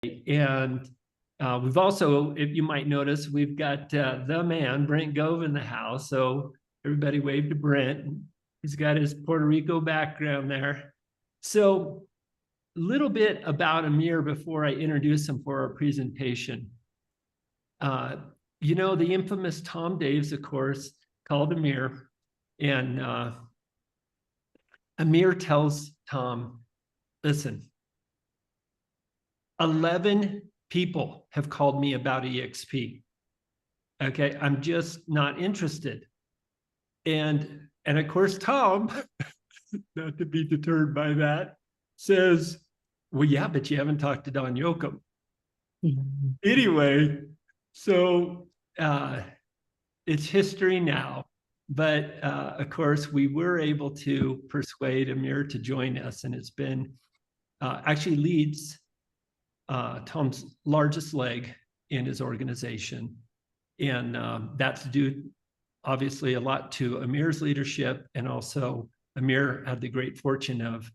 And we've also, if you might notice, we've got the man, Brent Gove, in the house. So everybody wave to Brent. He's got his Puerto Rico background there. So a little bit about Amir before I introduce him for our presentation. You know, the infamous Tom Daves, of course, called Amir, and Amir tells Tom, listen, 11 people have called me about EXP. Okay, I'm just not interested. And of course, Tom, not to be deterred by that, says, well, yeah, but you haven't talked to Don Yoakum. Anyway, so it's history now. But of course, we were able to persuade Amir to join us, and it's been actually leads Tom's largest leg in his organization. And that's due, obviously, a lot to Amir's leadership. And also, Amir had the great fortune of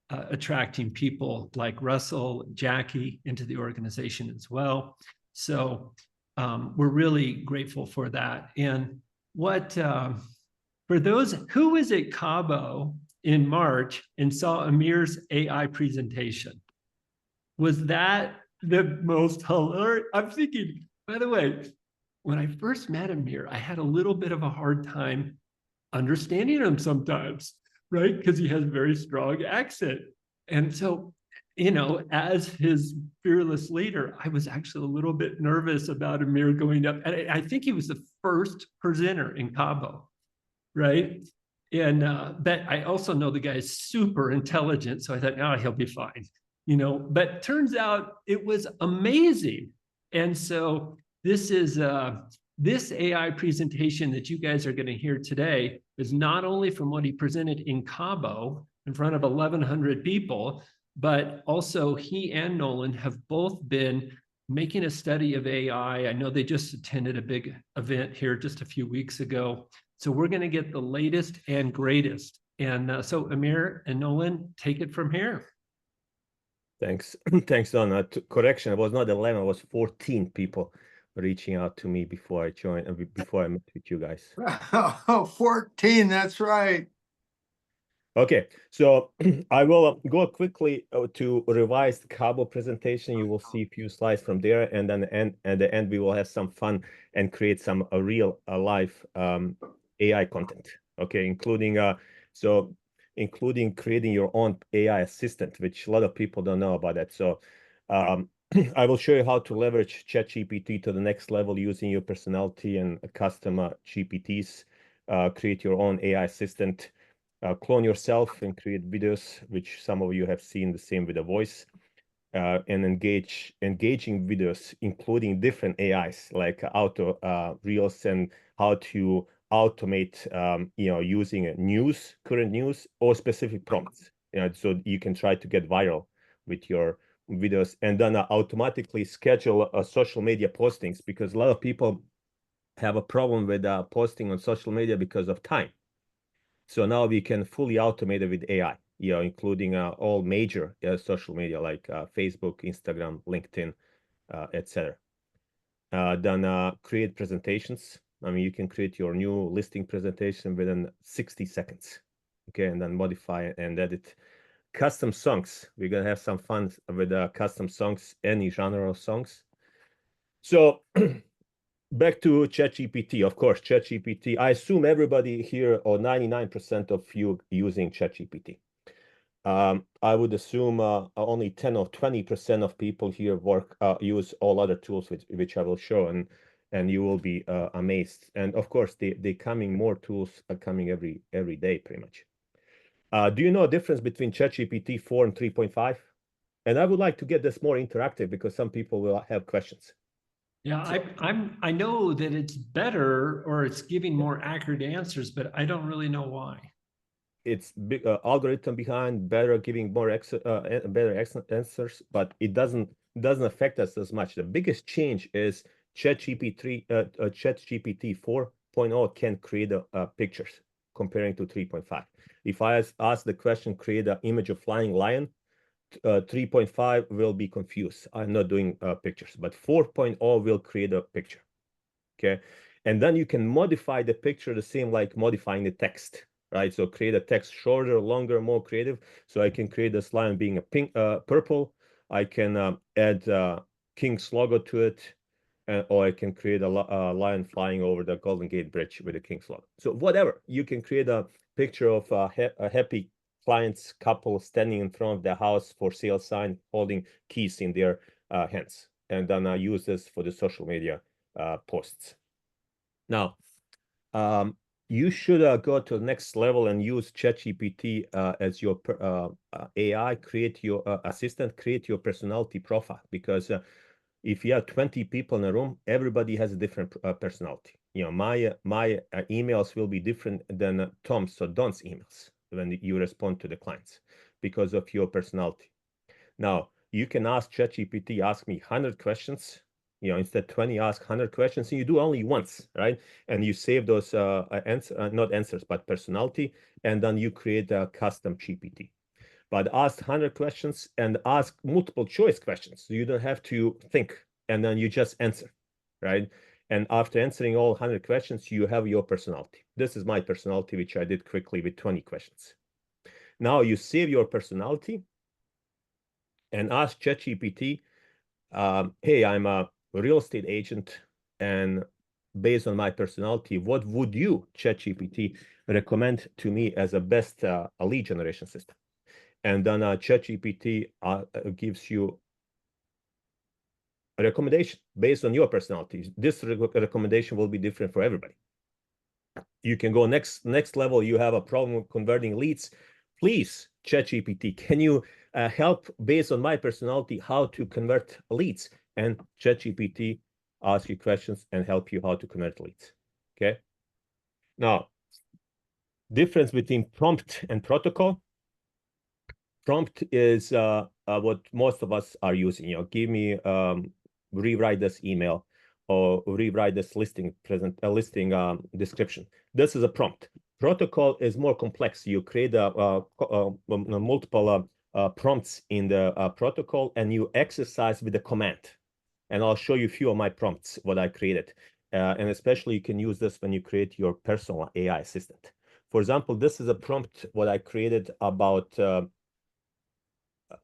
attracting people like Russell, Jackie into the organization as well. So we're really grateful for that. And what, for those who was at Cabo in March and saw Amir's AI presentation, was that the most hilarious? I'm thinking, by the way, when I first met Amir, I had a little bit of a hard time understanding him sometimes, right? Because he has a very strong accent. And so, you know, as his fearless leader, I was actually a little bit nervous about Amir going up. And I think he was the first presenter in Cabo, right? And but I also know the guy is super intelligent. So I thought, oh, he'll be fine, you know, but turns out it was amazing. And so this is this AI presentation that you guys are going to hear today is not only from what he presented in Cabo in front of 1,100 people, but also he and Nolan have both been making a study of AI. I know they just attended a big event here just a few weeks ago. So we're going to get the latest and greatest. And so Amir and Nolan, take it from here. Thanks. Thanks, Don. Correction, it was not 11, it was 14 people reaching out to me before I joined, before I met with you guys. Oh, 14, that's right. Okay, so I will go quickly to revise the Cabo presentation. You will see a few slides from there, and then at the end we will have some fun and create some real live AI content. Okay, including including creating your own AI assistant, which a lot of people don't know about that. So I will show you how to leverage ChatGPT to the next level using your personality and custom GPTs. Create your own AI assistant. Clone yourself and create videos, which some of you have seen, the same with a voice, and engaging videos, including different AIs like auto reels and how to automate, you know, using current news or specific prompts, you know, so you can try to get viral with your videos, and then automatically schedule social media postings, because a lot of people have a problem with posting on social media because of time. So now we can fully automate it with AI, you know, including all major social media like Facebook, Instagram, LinkedIn, etc. Then create presentations. I mean, you can create your new listing presentation within 60 seconds. Okay, and then modify and edit. Custom songs. We're gonna have some fun with custom songs, any genre of songs. So back to ChatGPT, of course, ChatGPT. I assume everybody here, or 99% of you, using ChatGPT. I would assume only 10 or 20% of people here use all other tools, which I will show, and you will be amazed. And of course, more tools are coming every day, pretty much. Do you know a difference between ChatGPT 4 and 3.5? And I would like to get this more interactive because some people will have questions. Yeah, I know that it's better, or it's giving more accurate answers, but I don't really know why. It's big algorithm behind, better giving more better answers, but it doesn't affect us as much. The biggest change is ChatGPT 4.0 can create pictures comparing to 3.5. If I ask the question, create an image of flying lion, 3.5 will be confused. I'm not doing pictures, but 4.0 will create a picture. Okay. And then you can modify the picture the same like modifying the text, right? So create a text shorter, longer, more creative. So I can create this lion being a pink, purple. I can add King's logo to it, or I can create a lion flying over the Golden Gate Bridge with the King's logo. So whatever, you can create a picture of a happy client's couple standing in front of the house for sale sign, holding keys in their hands. And then I use this for the social media posts. Now, you should go to the next level and use ChatGPT as your AI, create your assistant, create your personality profile, because if you have 20 people in a room, everybody has a different personality. You know, my emails will be different than Tom's or Don's emails when you respond to the clients because of your personality. Now, you can ask ChatGPT, ask me 100 questions, you know, instead 20, ask 100 questions, and you do only once, right? And you save those not answers, but personality, and then you create a custom GPT. But ask 100 questions and ask multiple choice questions. So you don't have to think, and then you just answer, right? And after answering all 100 questions, you have your personality. This is my personality, which I did quickly with 20 questions. Now you save your personality and ask ChatGPT, hey, I'm a real estate agent, and based on my personality, what would you, ChatGPT, recommend to me as a best lead generation system? And then ChatGPT gives you a recommendation based on your personality. This recommendation will be different for everybody. You can go next level. You have a problem converting leads. Please, ChatGPT, can you help based on my personality how to convert leads? And ChatGPT ask you questions and help you how to convert leads. Okay. Now, difference between prompt and protocol. Prompt is what most of us are using. You know, give me rewrite this email or rewrite this listing description. This is a prompt. Protocol is more complex. You create multiple prompts in the protocol, and you exercise with the command. And I'll show you a few of my prompts, what I created. And especially you can use this when you create your personal AI assistant. For example, this is a prompt what I created about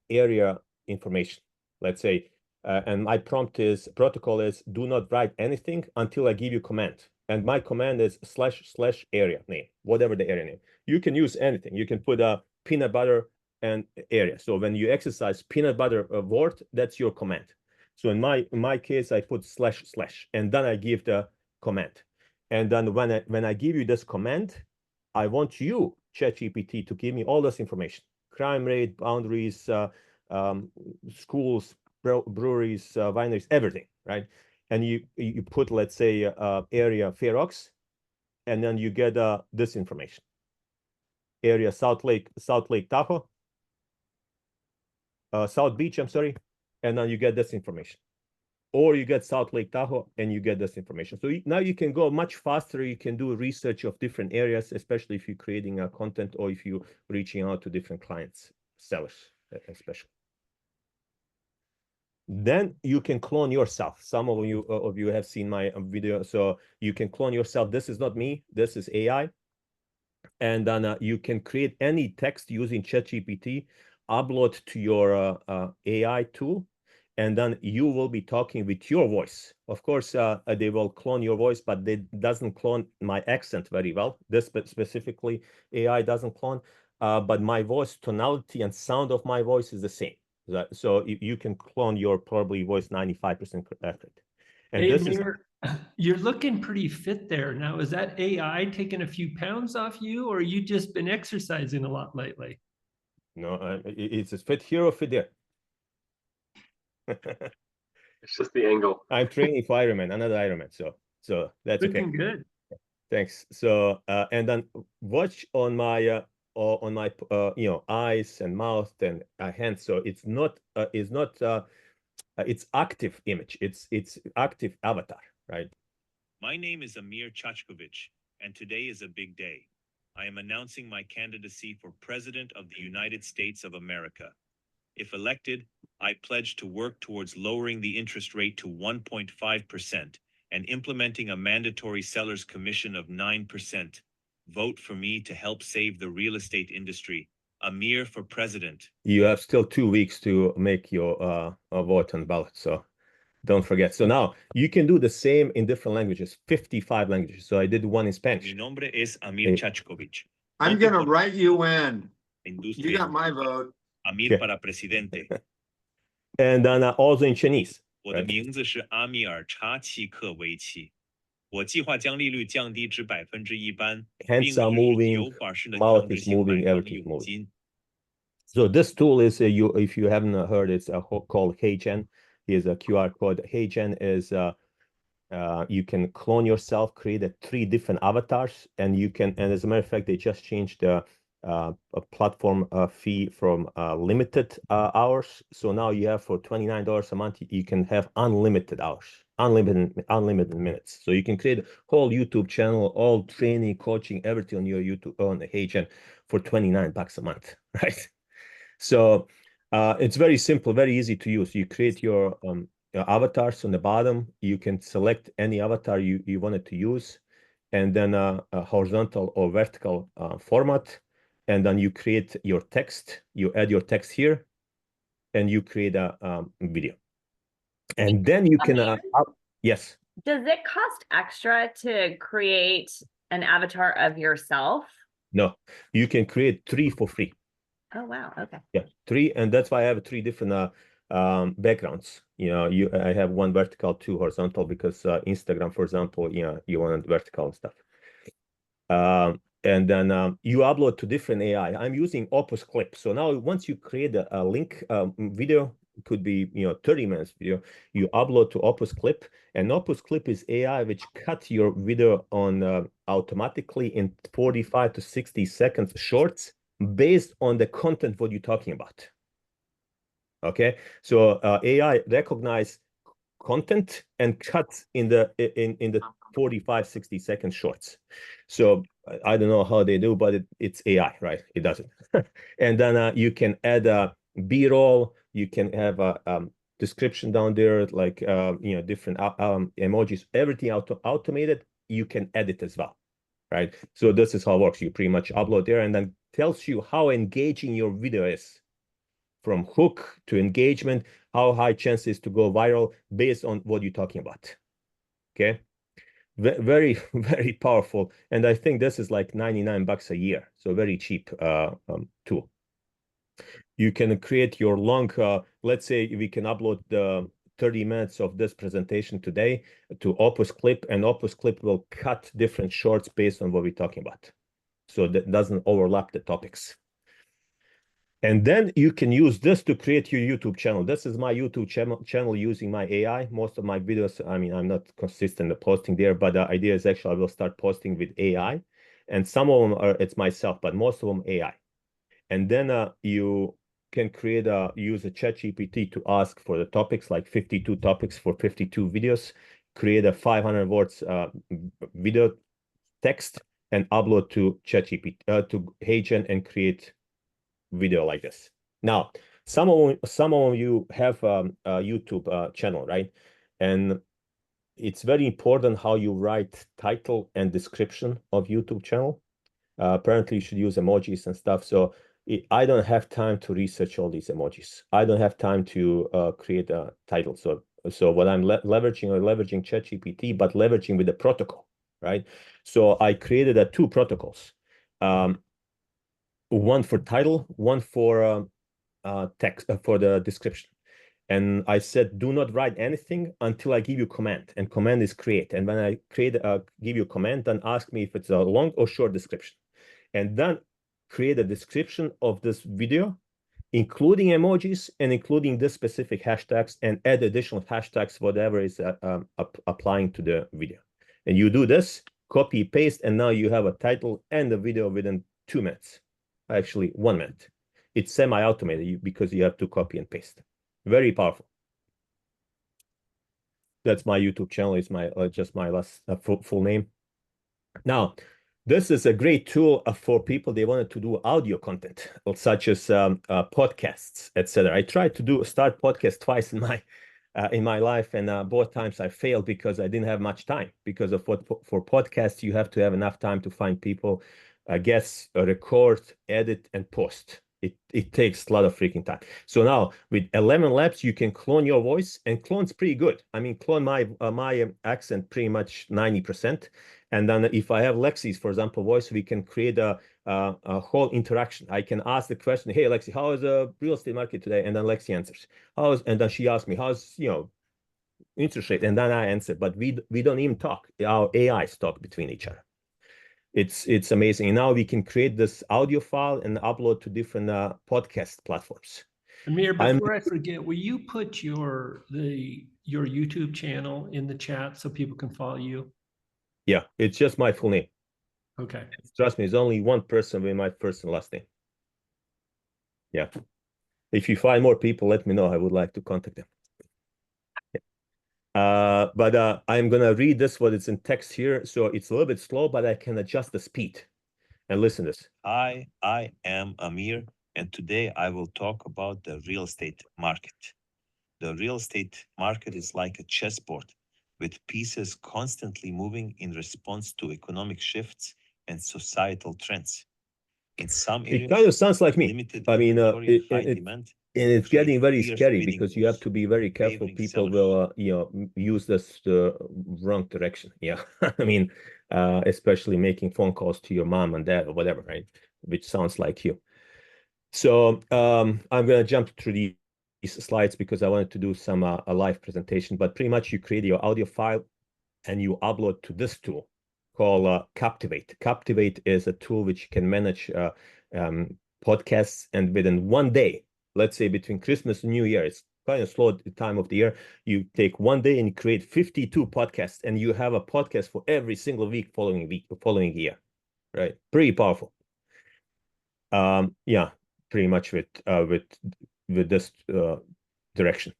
area information, let's say, and my protocol is do not write anything until I give you command. And my command is / area name, whatever the area name. You can use anything. You can put a peanut butter and area. So when you exercise peanut butter word, that's your command. So in my case, I put / and then I give the command. And then when I give you this command, I want you, ChatGPT, to give me all this information: crime rate, boundaries, schools, breweries, wineries, everything, right? And you put, let's say, area Fair Oaks, and then you get this information: area South Lake Tahoe, South Beach, I'm sorry, and then you get this information. Or you get South Lake Tahoe and you get this information. So now you can go much faster. You can do research of different areas, especially if you're creating content or if you're reaching out to different clients, sellers especially. Then you can clone yourself. Some of you have seen my video. So you can clone yourself. This is not me. This is AI. And then you can create any text using ChatGPT, upload to your AI tool, and then you will be talking with your voice. Of course, they will clone your voice, but they doesn't clone my accent very well. This specifically, AI doesn't clone, but my voice tonality and sound of my voice is the same. So you can clone your probably voice 95% accurate. And hey, this Amir, you're looking pretty fit there. Now, is that AI taking a few pounds off you, or you just been exercising a lot lately? No, it's a fit here or fit there. It's just the angle. I'm training for Ironman, another Ironman, so that's okay. Looking good. Thanks. So and then watch on my eyes and mouth and hands. So it's not it's active image. It's active avatar, right? My name is Amir Cackovic, and today is a big day. I am announcing my candidacy for President of the United States of America. If elected, I pledge to work towards lowering the interest rate to 1.5% and implementing a mandatory seller's commission of 9%. Vote for me to help save the real estate industry. Amir for president. You have still 2 weeks to make your vote on ballot, so don't forget. So now you can do the same in different languages, 55 languages. So I did one in Spanish. Mi nombre es Amir Cackovic. I'm Vote gonna por write you in. You industria. got my vote. Amir Yeah. para presidente. And then also in Chinese. 我的 Right. 名字是阿米尔查契克维奇。我计划将利率降低至1%般， Hands are moving, mouth is moving, everything's moving. So this tool is if you haven't heard, it's called HeyGen. Here's a QR code. HeyGen is you can clone yourself, create 3 different avatars, and you can. And as a matter of fact, they just changed the a platform fee from limited hours. So now you have for $29 a month, you can have unlimited hours, unlimited minutes. So you can create a whole YouTube channel, all training, coaching, everything on your YouTube on HeyGen for $29 a month, right? So it's very simple, very easy to use. You create your avatars on the bottom. You can select any avatar you wanted to use, and then a horizontal or vertical format. And then you create your text. You add your text here, and you create a video. And then you can, yes. Does it cost extra to create an avatar of yourself? No, you can create 3 for free. Oh, wow. Okay. Yeah, 3, and that's why I have 3 different backgrounds. You know, I have 1 vertical, 2 horizontal, because Instagram, for example, you want vertical stuff. And then you upload to different AI. I'm using Opus Clip. So now once you create a link video, could be 30 minutes video, you upload to Opus Clip, and Opus Clip is AI which cut your video on automatically in 45 to 60 seconds shorts based on the content what you're talking about. Okay, so AI recognize content and cuts in the 45-60 second shorts. So I don't know how they do, but it's AI, right? It does it. And then you can add a B-roll. You can have a description down there, like different emojis, everything automated. You can edit as well, right? So this is how it works. You pretty much upload there, and then tells you how engaging your video is, from hook to engagement, how high chances to go viral based on what you're talking about. Okay, very, very powerful. And I think this is like $99 a year, so very cheap tool. You can create your long, let's say we can upload the 30 minutes of this presentation today to Opus Clip, and Opus Clip will cut different shorts based on what we're talking about, so that doesn't overlap the topics. And then you can use this to create your YouTube channel. This is my YouTube channel using my AI. Most of my videos, I mean, I'm not consistent in posting there, but the idea is actually I will start posting with AI. And some of them it's myself, but most of them AI. And then you can use a ChatGPT to ask for the topics, like 52 topics for 52 videos, create a 500 words video text, and upload to ChatGPT, to HeyGen, and create video like this. Now, some of you have a YouTube channel, right? And it's very important how you write title and description of YouTube channel. Apparently you should use emojis and stuff. So I don't have time to research all these emojis. I don't have time to create a title. So what I'm leveraging ChatGPT, but leveraging with the protocol, right? So I created 2 protocols. One for title, one for text, for the description. And I said, do not write anything until I give you command. And command is create. And when I give you command, then ask me if it's a long or short description. And then create a description of this video, including emojis and including this specific hashtags, and add additional hashtags, whatever is applying to the video. And you do this, copy, paste, and now you have a title and a video within 2 minutes. Actually 1 minute. It's semi-automated because you have to copy and paste. Very powerful. That's my YouTube channel. Is my just my last full name. Now, This is a great tool for people they wanted to do audio content, such as podcasts, etc. I tried to start podcast twice in my life, and both times I failed because I didn't have much time. Because of what for podcasts you have to have enough time to find people, guests, record, edit, and post. It takes a lot of freaking time. So now with 11 Labs, you can clone your voice, and clone's pretty good. I mean, clone my accent pretty much 90%. And then if I have Lexi's, for example, voice, we can create a whole interaction. I can ask the question, "Hey, Lexi, how is the real estate market today?" And then Lexi answers. And then she asks me, "How's interest rate?" And then I answer. But we don't even talk. Our AIs talk between each other. It's amazing. And now we can create this audio file and upload to different podcast platforms. Amir, before I forget, will you put your YouTube channel in the chat so people can follow you? Yeah, it's just my full name. Okay. Trust me, there's only one person with my first and last name. Yeah. If you find more people, let me know. I would like to contact them. But I'm gonna read this what it's in text here, so it's a little bit slow, but I can adjust the speed. And listen to this. I am Amir, and today I will talk about the real estate market. The real estate market is like a chessboard with pieces constantly moving in response to economic shifts and societal trends. In some areas, It kind of sounds like me. limited I mean, inventory and high demand, and it's create getting very fierce scary bidding because you have wars, to be very careful. favoring People sellers. will, use this wrong direction. Yeah, I mean, especially making phone calls to your mom and dad or whatever, right? Which sounds like you. So I'm gonna jump through these slides because I wanted to do some a live presentation. But pretty much, you create your audio file and you upload to this tool called Captivate. Captivate is a tool which can manage podcasts, and within one day, let's say between Christmas and New Year, it's kind of slow time of the year. You take one day and create 52 podcasts, and you have a podcast for every single following year, right? Pretty powerful. Yeah, pretty much with this direction.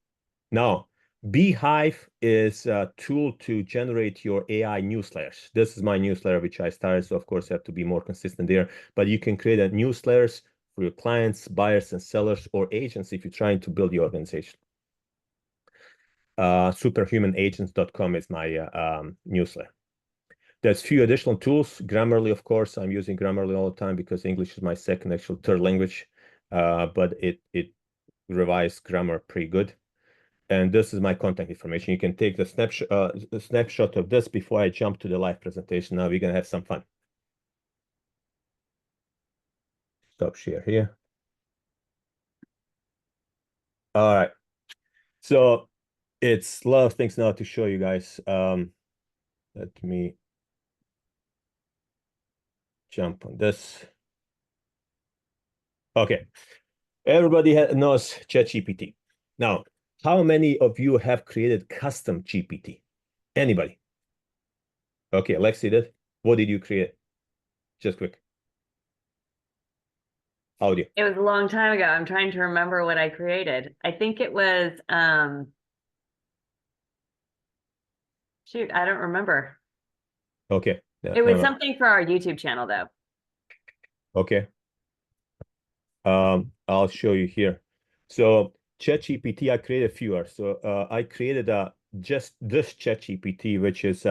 Now, Beehive is a tool to generate your AI newsletters. This is my newsletter, which I started, so of course I have to be more consistent there. But you can create a newsletters for your clients, buyers, and sellers, or agents if you're trying to build your organization. Superhumanagents.com is my newsletter. There's few additional tools. Grammarly, of course, I'm using Grammarly all the time because English is my third language. But it revised grammar pretty good. And this is my contact information. You can take the snapshot of this before I jump to the live presentation. Now we're gonna have some fun. Stop share here. All right. So it's a lot of things now to show you guys. Let me jump on this. Okay. Everybody knows ChatGPT. Now, how many of you have created custom GPT? Anybody? Okay, Alexi did. What did you create? Just quick. Audio. It was a long time ago. I'm trying to remember what I created. I think it was, shoot, I don't remember. Okay. It was something for our YouTube channel though. Okay. I'll show you here. So ChatGPT, I created a few. So I created just this ChatGPT, which is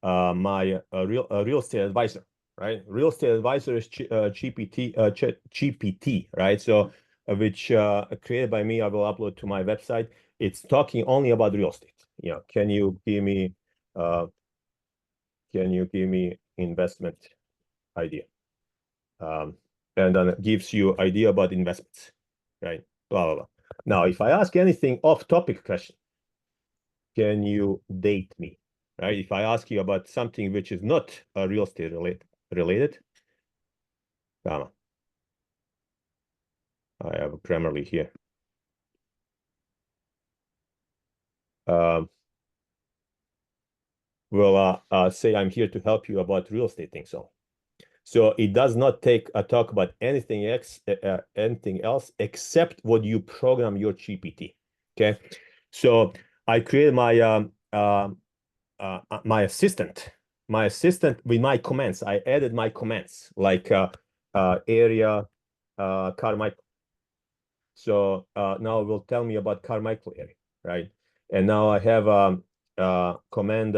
my real estate advisor, right? Real estate advisor is GPT, right? So which created by me, I will upload to my website. It's talking only about real estate. Yeah. Can you give me investment idea? And then it gives you idea about investments, right? Blah, blah, blah. Now, if I ask anything off-topic question, can you date me, right? If I ask you about something which is not real estate related, come on. I have Grammarly here. Say I'm here to help you about real estate things. So it does not talk about anything else except what you program your GPT. Okay, so I created my my assistant, my assistant with my comments. I added my comments like area Carmichael. So now it will tell me about Carmichael area, right? And now I have command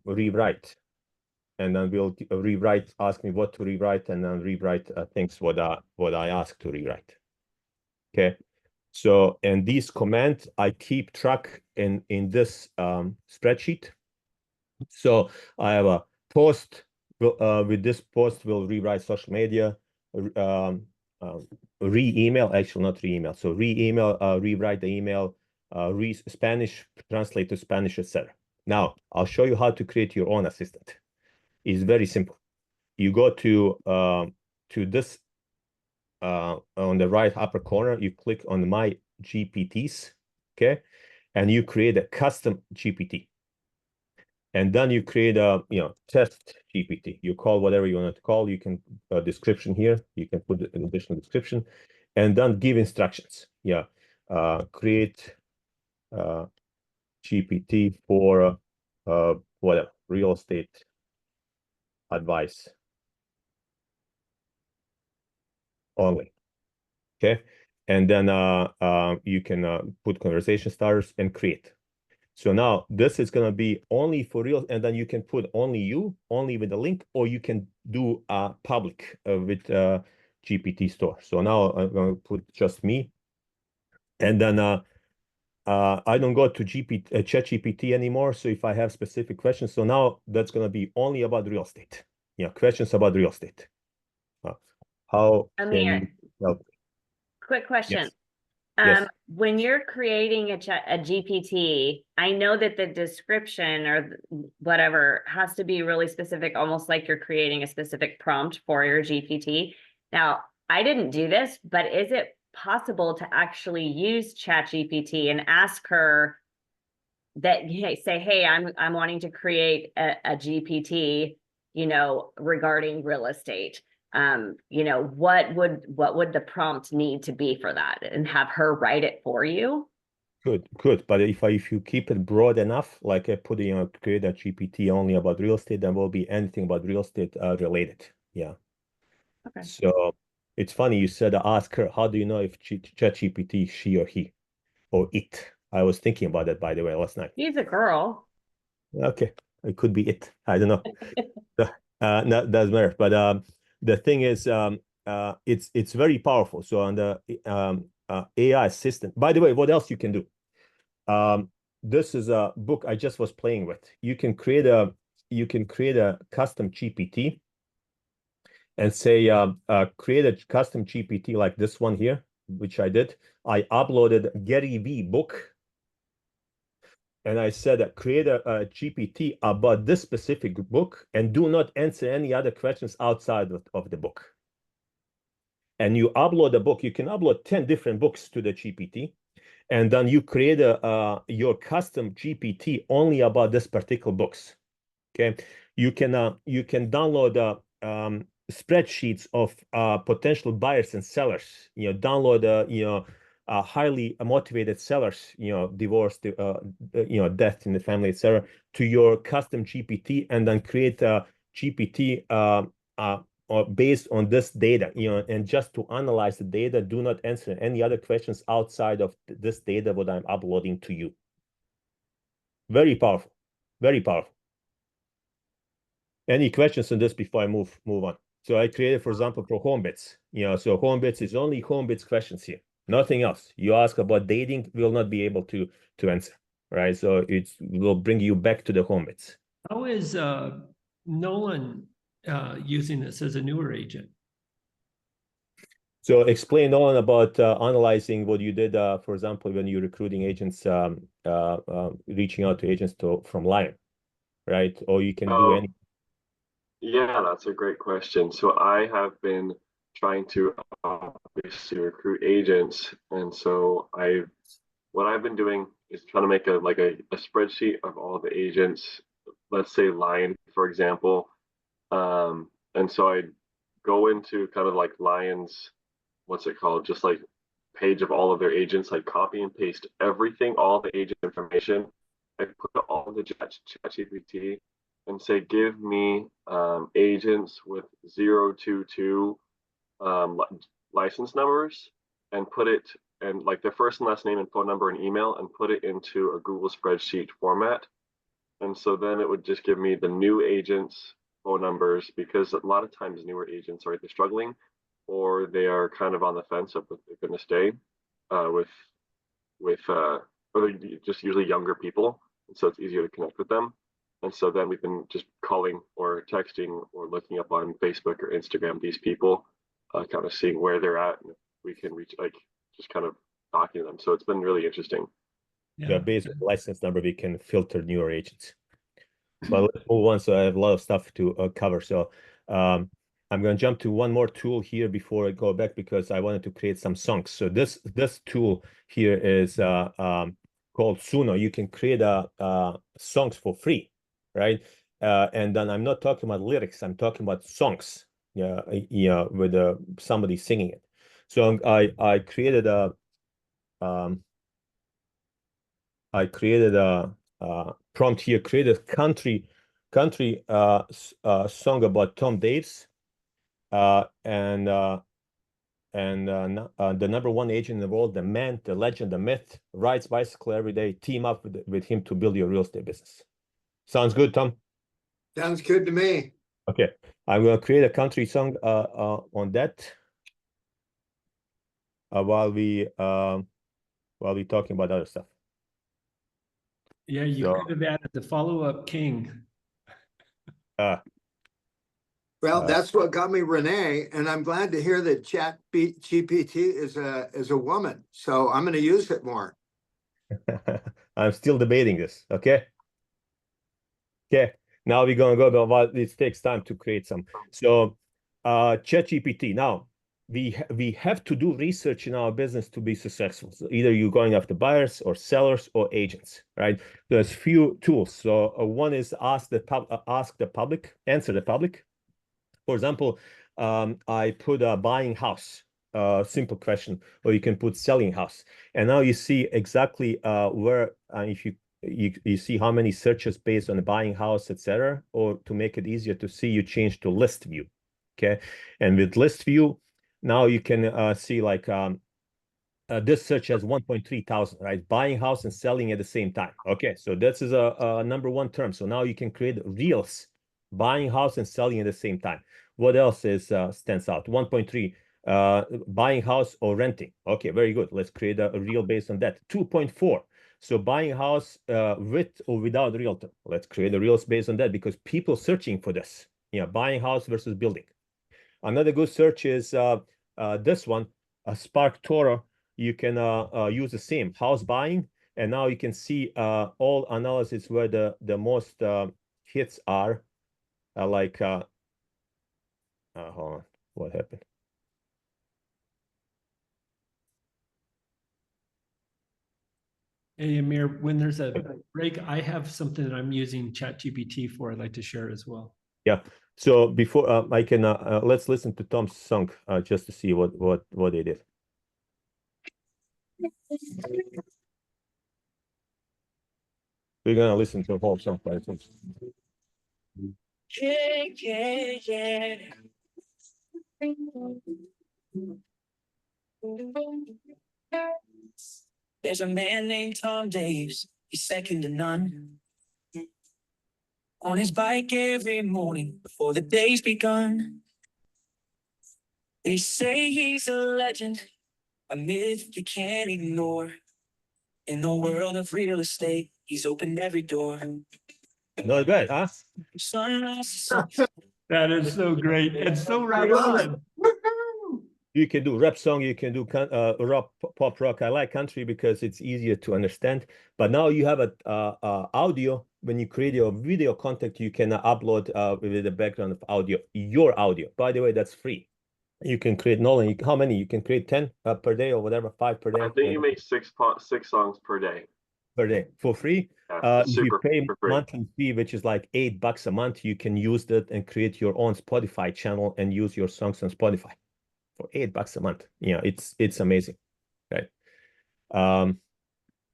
rewrite, and then we'll rewrite, ask me what to rewrite, and then rewrite things what I asked to rewrite. Okay. So, and these commands I keep track in this spreadsheet. So I have a post. With this post, we'll rewrite social media, re-email, actually not re-email. So re-email, rewrite the email, Spanish, translate to Spanish, etc. Now I'll show you how to create your own assistant. It's very simple. You go to this on the right upper corner. You click on my GPTs, okay, and you create a custom GPT. And then you create a test GPT. You call whatever you want to call. You can description here. You can put an additional description, and then give instructions. Yeah, create GPT for whatever real estate advice only. Okay, and then you can put conversation starters and create. So now this is going to be only for real, and then you can put only with the link, or you can do public with GPT store. So now I'm going to put just me, and then I don't go to ChatGPT anymore. So if I have specific questions, so now that's going to be only about real estate. Yeah, questions about real estate. How can Amir, you help? quick question. Yes. Yes. When you're creating a GPT, I know that the description or whatever has to be really specific, almost like you're creating a specific prompt for your GPT. Now, I didn't do this, but is it possible to actually use ChatGPT and ask her that, say, hey, I'm wanting to create a GPT, regarding real estate. What would the prompt need to be for that, and have her write it for you? Good. But if you keep it broad enough, like I put, create a GPT only about real estate, then will be anything about real estate related. Yeah. Okay. So it's funny you said ask her. How do you know if ChatGPT, she or he or it? I was thinking about that, by the way, last night. She's a girl. Okay, it could be it. I don't know. No, doesn't matter. But the thing is, it's very powerful. So on the AI assistant. By the way, what else you can do? This is a book I just was playing with. You can create a custom GPT and say create a custom GPT like this one here, which I did. I uploaded Gary V book, and I said create a GPT about this specific book, and do not answer any other questions outside of the book. And you upload a book. You can upload 10 different books to the GPT, and then you create your custom GPT only about this particular books. Okay, you can download spreadsheets of potential buyers and sellers. Download highly motivated sellers, divorce, death in the family, etc., to your custom GPT, and then create a GPT based on this data, and just to analyze the data. Do not answer any other questions outside of this data what I'm uploading to you. Very powerful, very powerful. Any questions on this before I move on? So I created, for example, for home bits. So home bits is only home bits questions here, nothing else. You ask about dating, we'll not be able to answer, right? So it will bring you back to the home bits. How is Nolan using this as a newer agent? So explain on about analyzing what you did, for example, when you're recruiting agents, reaching out to agents from Lion, right? Or you can do any. Yeah, that's a great question. So I have been trying to obviously recruit agents, and so what I've been doing is trying to make a spreadsheet of all the agents. Let's say Lion, for example, and so I go into kind of like Lion's, what's it called? Just like page of all of their agents, like copy and paste everything, all the agent information. I put it all in the ChatGPT, and say, give me agents with 022 license numbers, and put it, and like their first and last name and phone number and email, and put it into a Google spreadsheet format. And so then it would just give me the new agents' phone numbers, because a lot of times newer agents are either struggling or they are kind of on the fence of if they're going to stay or just usually younger people. And so it's easier to connect with them. And so then we've been just calling or texting or looking up on Facebook or Instagram these people, kind of seeing where they're at, and if we can reach, like, just kind of talking to them. So it's been really interesting. Yeah, based on license number, we can filter newer agents. But let's move on. So I have a lot of stuff to cover. So I'm going to jump to one more tool here before I go back, because I wanted to create some songs. So this tool here is called Suno. You can create songs for free, right? And then I'm not talking about lyrics. I'm talking about songs. Yeah, with somebody singing it. So I created a prompt here, create a country song about Tom Davis, and the #1 agent in the world, the man, the legend, the myth, rides bicycle every day. Team up with him to build your real estate business. Sounds good, Tom? Sounds good to me. Okay, I'm going to create a country song on that while we talking about other stuff. Yeah, you could have added the follow-up king. Well, that's what got me Renee, and I'm glad to hear that GPT is a woman. So I'm going to use it more. I'm still debating this. Okay. Now we're going to go about it takes time to create some. So ChatGPT. Now we have to do research in our business to be successful. So either you're going after buyers or sellers or agents, right? There's few tools. So one is answer the public. For example, I put a buying house, simple question, or you can put selling house. And now you see exactly where, if you see how many searches based on the buying house, etc. Or to make it easier to see, you change to list view. Okay. And with list view, now you can see like this search has 1.3 thousand, right? Buying house and selling at the same time. Okay. So this is a #1 term. So now you can create reels, buying house and selling at the same time. What else stands out? 1.3, buying house or renting. Okay, very good. Let's create a reel based on that. 2.4. So buying house with or without realtor. Let's create a reels based on that, because people searching for this. Yeah, buying house versus building. Another good search is this one, Spark Toro. You can use the same house buying, and now you can see all analysis where the most hits are. Hold on, what happened? Hey, Amir, when there's a break, I have something that I'm using ChatGPT for I'd like to share as well. Yeah. So before I can let's listen to Tom's song just to see what they did. We're gonna listen to the whole song, I think. Yeah. There's a man named Tom Davis. He's second to none. On his bike every morning before the day's begun. They say he's a legend, a myth you can't ignore. In the world of real estate, he's opened every door. Not bad, huh? Sunrise. That is so great. It's so right on. You can do rap song, you can do rock, pop rock. I like country because it's easier to understand. But now you have a audio. When you create your video content, you can upload with the background of audio, your audio. By the way, that's free. You can create Nolan. How many? You can create 10 per day or whatever, 5 per day. I think you make six songs per day. Per day for free. Yeah, If you pay monthly fee, which is like $8 a month, you can use that and create your own Spotify channel and use your songs on Spotify for $8 a month. Yeah, it's amazing, right?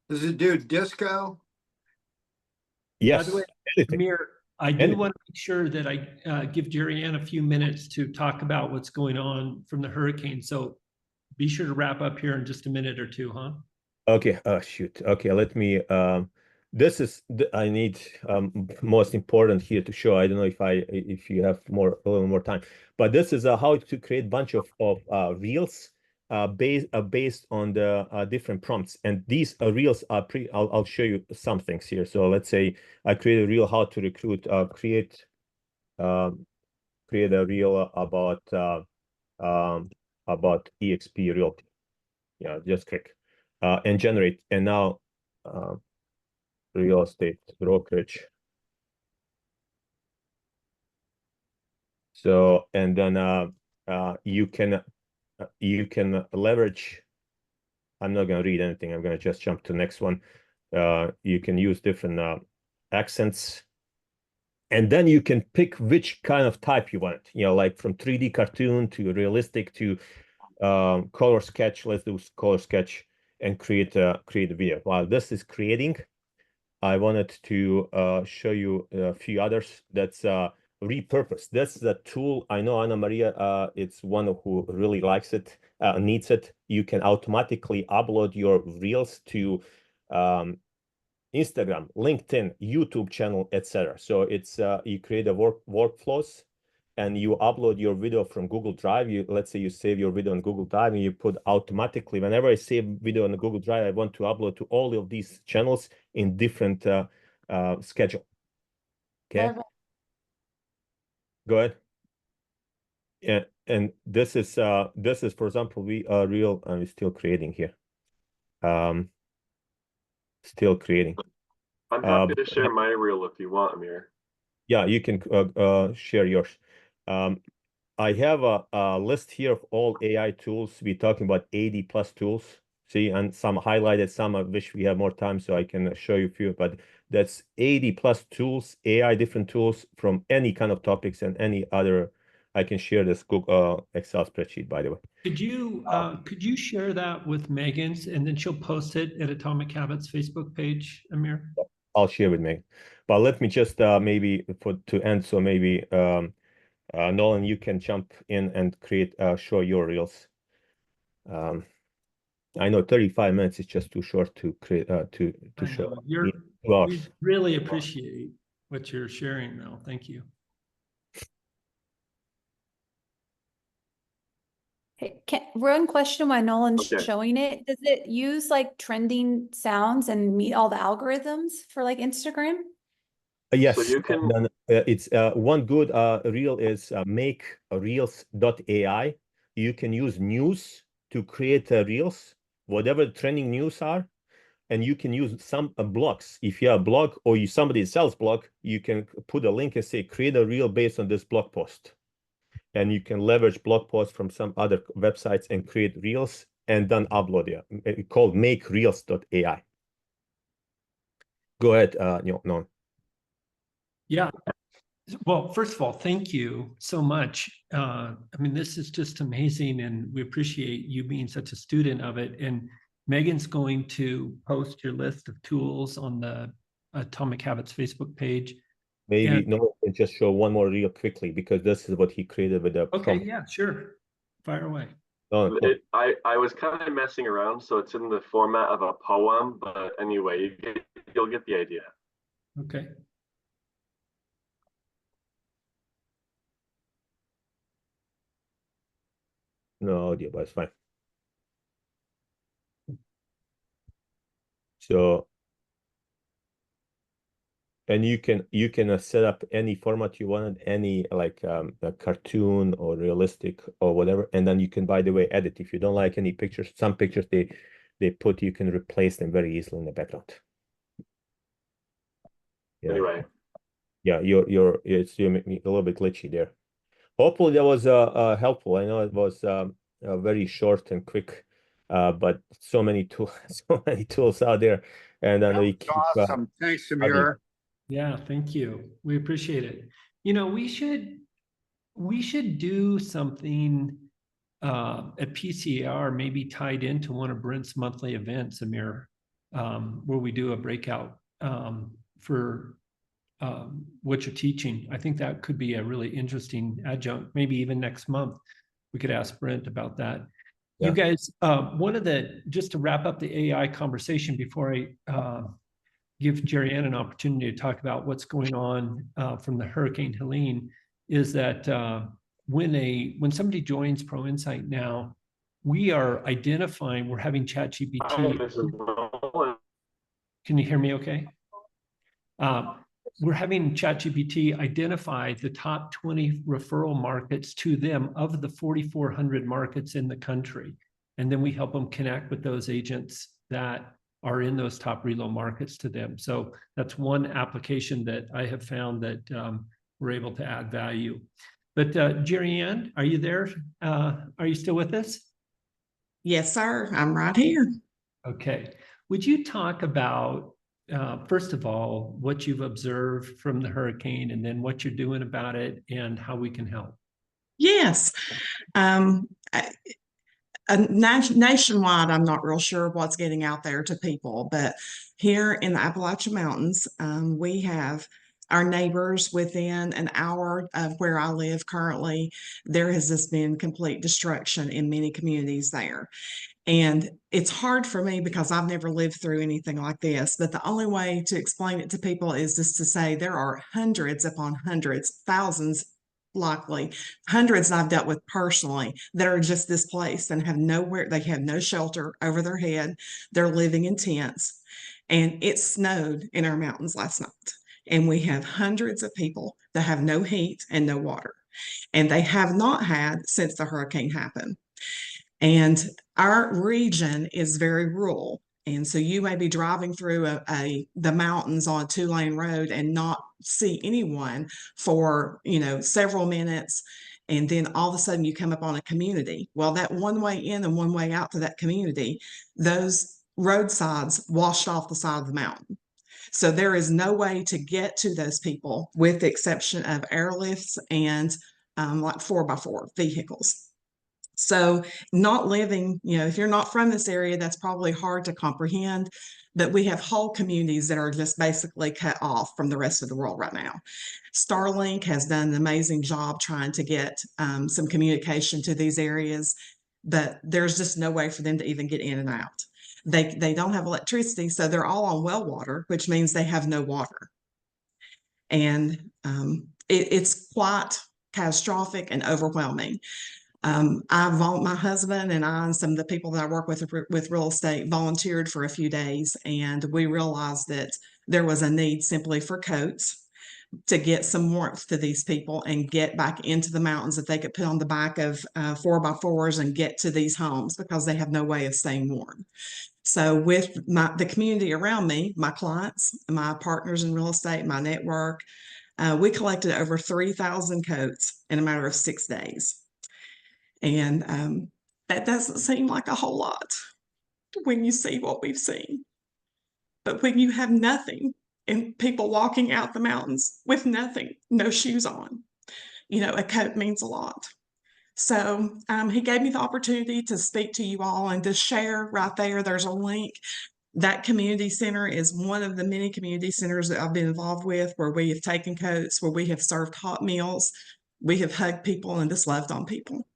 Does it do disco? Yes. By the way, Amir, I do And- want to make sure that I give Jerry Ann a few minutes to talk about what's going on from the hurricane. So be sure to wrap up here in just a minute or two, huh? Okay, shoot. Okay, let me this is I need most important here to show. I don't know if you have a little more time, but this is how to create bunch of reels based on the different prompts. And these reels are I'll show you some things here. So let's say I create a reel how to recruit create a reel about EXP Realty. Yeah, just click and generate. And now real estate brokerage. So and then you can leverage. I'm not going to read anything. I'm going to just jump to the next one. You can use different accents. And then you can pick which kind of type you want, like from 3D cartoon to realistic to color sketch. Let's do color sketch and create a video. While this is creating, I wanted to show you a few others that's repurposed. That's the tool. I know Anna Maria, it's one who really likes it, needs it. You can automatically upload your reels to Instagram, LinkedIn, YouTube channel, etc. So it's you create a workflows and you upload your video from Google Drive. Let's say you save your video on Google Drive and you put automatically, whenever I save video on the Google Drive, I want to upload to all of these channels in different schedule. Okay. Go ahead. Yeah, and this is for example, we are real. I'm still creating here. Still creating. I'm happy to share my reel if you want, Amir. Yeah, you can share yours. I have a list here of all AI tools. We're talking about 80 plus tools. See, and some highlighted, some I wish we have more time so I can show you a few, but that's 80 plus tools, AI different tools from any kind of topics and any other. I can share this Google Excel spreadsheet, by the way. Could you share that with Megan's and then she'll post it at Atomic Habits Facebook page, Amir? I'll share with Megan. But let me just maybe to end. So maybe Nolan, you can jump in and create show your reels. I know 35 minutes is just too short to create to show. We really appreciate what you're sharing, Mel. Thank you. Hey, one question while Nolan's Okay. showing it. Does it use like trending sounds and meet all the algorithms for like Instagram? Yes, So you can. and then, it's one good reel is makereels.ai. You can use news to create reels, whatever trending news are, and you can use some blogs. If you have a blog or somebody sells blog, you can put a link and say create a reel based on this blog post, and you can leverage blog posts from some other websites and create reels and then upload it. It's called makereels.ai. Go ahead, no. Yeah. Well, first of all, thank you so much. I mean, this is just amazing, and we appreciate you being such a student of it. And Megan's going to post your list of tools on the Atomic Habits Facebook page. Maybe no, can just show one more reel quickly because this is what he created with the Okay, prompt. yeah, sure. Fire away. Oh, I was kind of messing around, so it's in the format of a poem, but anyway, you'll get the idea. Okay. no audio, but it's fine. So, and you can set up any format you want, any like a cartoon or realistic or whatever, and then you can, by the way, edit. If you don't like any pictures, some pictures they put, you can replace them very easily in the background. Yeah. Anyway. Yeah, you're make me a little bit glitchy there. Hopefully that was helpful. I know it was very short and quick, but so many tools out there, and then we keep awesome. Thanks, Amir. Yeah, thank you. We appreciate it. We should do something at PCAR, maybe tied into one of Brent's monthly events, Amir, where we do a breakout for what you're teaching. I think that could be a really interesting adjunct. Maybe even next month, we could ask Brent about that. Yeah. You guys, just to wrap up the AI conversation before I give Jerry Ann an opportunity to talk about what's going on from the Hurricane Helene, is that when somebody joins Pro Insight now, we are identifying, we're having Hi, ChatGPT. this is Nolan. Can you hear me okay? We're having ChatGPT identify the top 20 referral markets to them of the 4,400 markets in the country. And then we help them connect with those agents that are in those top reload markets to them. So that's one application that I have found that we're able to add value. But Jerry Ann, are you there? Are you still with us? Yes, sir. I'm right here. Okay. Would you talk about, first of all, what you've observed from the hurricane, and then what you're doing about it and how we can help? Yes. Nationwide, I'm not real sure what's getting out there to people, but here in the Appalachian Mountains, we have our neighbors within an hour of where I live currently. There has just been complete destruction in many communities there. And it's hard for me because I've never lived through anything like this. But the only way to explain it to people is just to say there are hundreds upon hundreds, thousands, likely hundreds I've dealt with personally that are just displaced and have nowhere, they have no shelter over their head. They're living in tents. And it snowed in our mountains last night. And we have hundreds of people that have no heat and no water. And they have not had since the hurricane happened. And our region is very rural. And so you may be driving through the mountains on a 2-lane road and not see anyone for, several minutes. And then all of a sudden you come up on a community. Well, that one way in and one way out to that community, those roadsides washed off the side of the mountain. So there is no way to get to those people with the exception of airlifts and like 4x4 vehicles. So not living, if you're not from this area, that's probably hard to comprehend, but we have whole communities that are just basically cut off from the rest of the world right now. Starlink has done an amazing job trying to get some communication to these areas, but there's just no way for them to even get in and out. They don't have electricity, so they're all on well water, which means they have no water. And it's quite catastrophic and overwhelming. My husband and I and some of the people that I work with real estate volunteered for a few days, and we realized that there was a need simply for coats to get some warmth to these people and get back into the mountains that they could put on the back of 4x4s and get to these homes because they have no way of staying warm. So with the community around me, my clients, my partners in real estate, my network, we collected over 3,000 coats in a matter of 6 days. And that doesn't seem like a whole lot when you see what we've seen. But when you have nothing and people walking out the mountains with nothing, no shoes on, a coat means a lot. So he gave me the opportunity to speak to you all and to share right there. There's a link. That community center is one of the many community centers that I've been involved with where we have taken coats, where we have served hot meals. We have hugged people and just loved on people.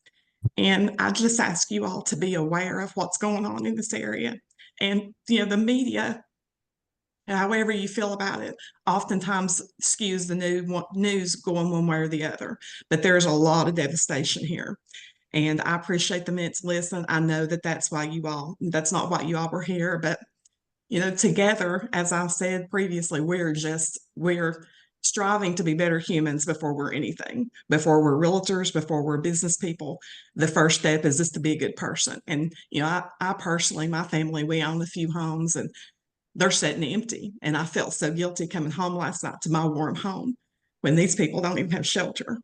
And I just ask you all to be aware of what's going on in this area. And, the media, however you feel about it, oftentimes skews the news going one way or the other. But there's a lot of devastation here. And I appreciate the minutes listen. I know that that's not why you all were here. But, together, as I said previously, we're striving to be better humans before we're anything, before we're realtors, before we're business people. The first step is just to be a good person. And, I personally, my family, we own a few homes and they're sitting empty. And I felt so guilty coming home last night to my warm home when these people don't even have shelter.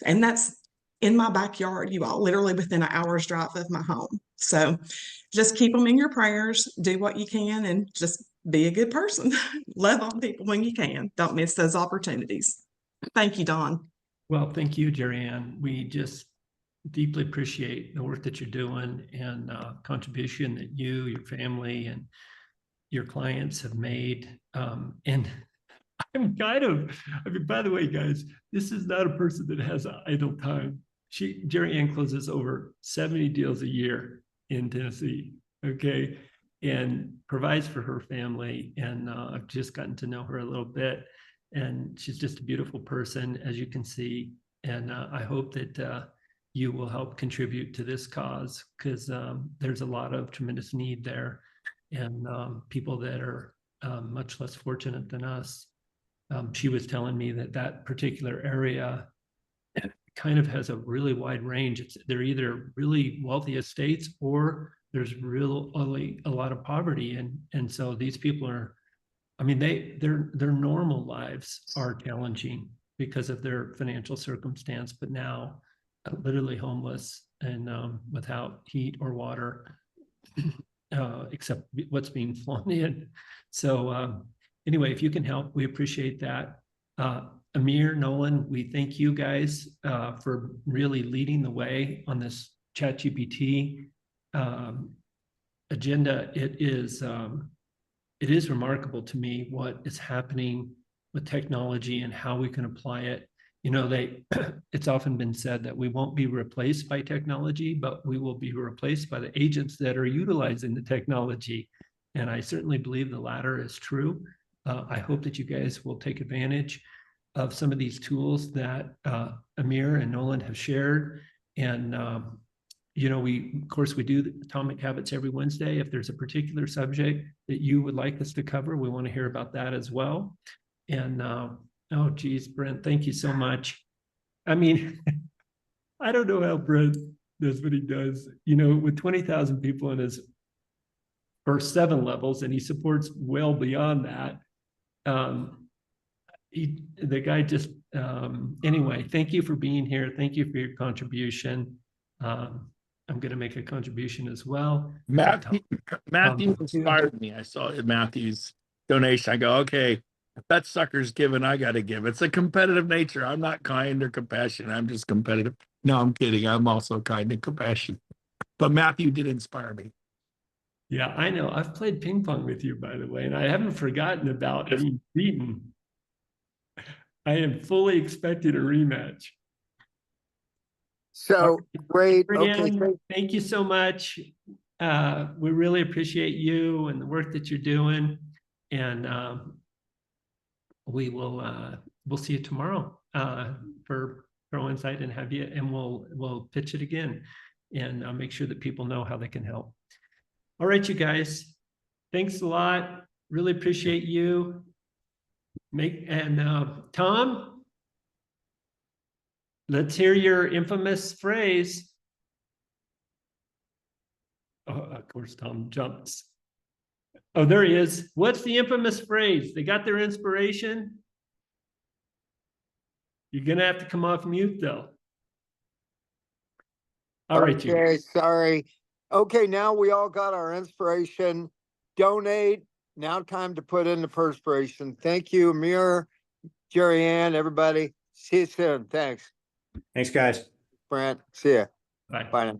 And that's in my backyard, you all, literally within an hour's drive of my home. So just keep them in your prayers, do what you can, and just be a good person. Love on people when you can. Don't miss those opportunities. Thank you, Dawn. Well, thank you, Jerry Ann. We just deeply appreciate the work that you're doing and contribution that you, your family, and your clients have made. And I'm kind of, I mean, by the way, guys, this is not a person that has idle time. Jerry Ann closes over 70 deals a year in Tennessee, okay, and provides for her family. And I've just gotten to know her a little bit, and she's just a beautiful person, as you can see. And I hope that you will help contribute to this cause, because there's a lot of tremendous need there, and people that are much less fortunate than us. She was telling me that that particular area kind of has a really wide range. They're either really wealthy estates, or there's really a lot of poverty. And so these people are, I mean, their normal lives are challenging because of their financial circumstance, but now literally homeless and without heat or water, except what's being flown in. So anyway, if you can help, we appreciate that. Amir, Nolan, we thank you guys for really leading the way on this ChatGPT agenda. It is remarkable to me what is happening with technology and how we can apply it. You know, it's often been said that we won't be replaced by technology, but we will be replaced by the agents that are utilizing the technology. And I certainly believe the latter is true. I hope that you guys will take advantage of some of these tools that Amir and Nolan have shared. And, you know, of course, we do Atomic Habits every Wednesday. If there's a particular subject that you would like us to cover, we want to hear about that as well. And, oh, geez, Brent, thank you so much. I mean, I don't know how Brent does what he does, you know, with 20,000 people in his first 7 levels, and he supports well beyond that. The guy just, anyway, thank you for being here. Thank you for your contribution. I'm going to make a contribution as well. Matthew inspired me. I saw Matthew's donation. I go, okay, if that sucker's given, I got to give. It's a competitive nature. I'm not kind or compassionate. I'm just competitive. No, I'm kidding. I'm also kind and compassionate. But Matthew did inspire me. Yeah, I know. I've played ping pong with you, by the way, and I haven't forgotten about being beaten. I am fully expecting a rematch. So great. Again, Okay. thank you so much. We really appreciate you and the work that you're doing. And we'll see you tomorrow for Pro Insight, and have you, and we'll pitch it again, and make sure that people know how they can help. All right, you guys, thanks a lot. Really appreciate you. Tom, let's hear your infamous phrase. Oh, of course, Tom jumps. Oh, there he is. What's the infamous phrase? They got their inspiration. You're going to have to come off mute, though. All right, you guys. Sorry. Okay, now we all got our inspiration. Donate. Now time to put in the perspiration. Thank you, Amir, Jerry Ann, everybody. See you soon. Thanks. Thanks, guys. Brent. See ya. Bye. Bye now.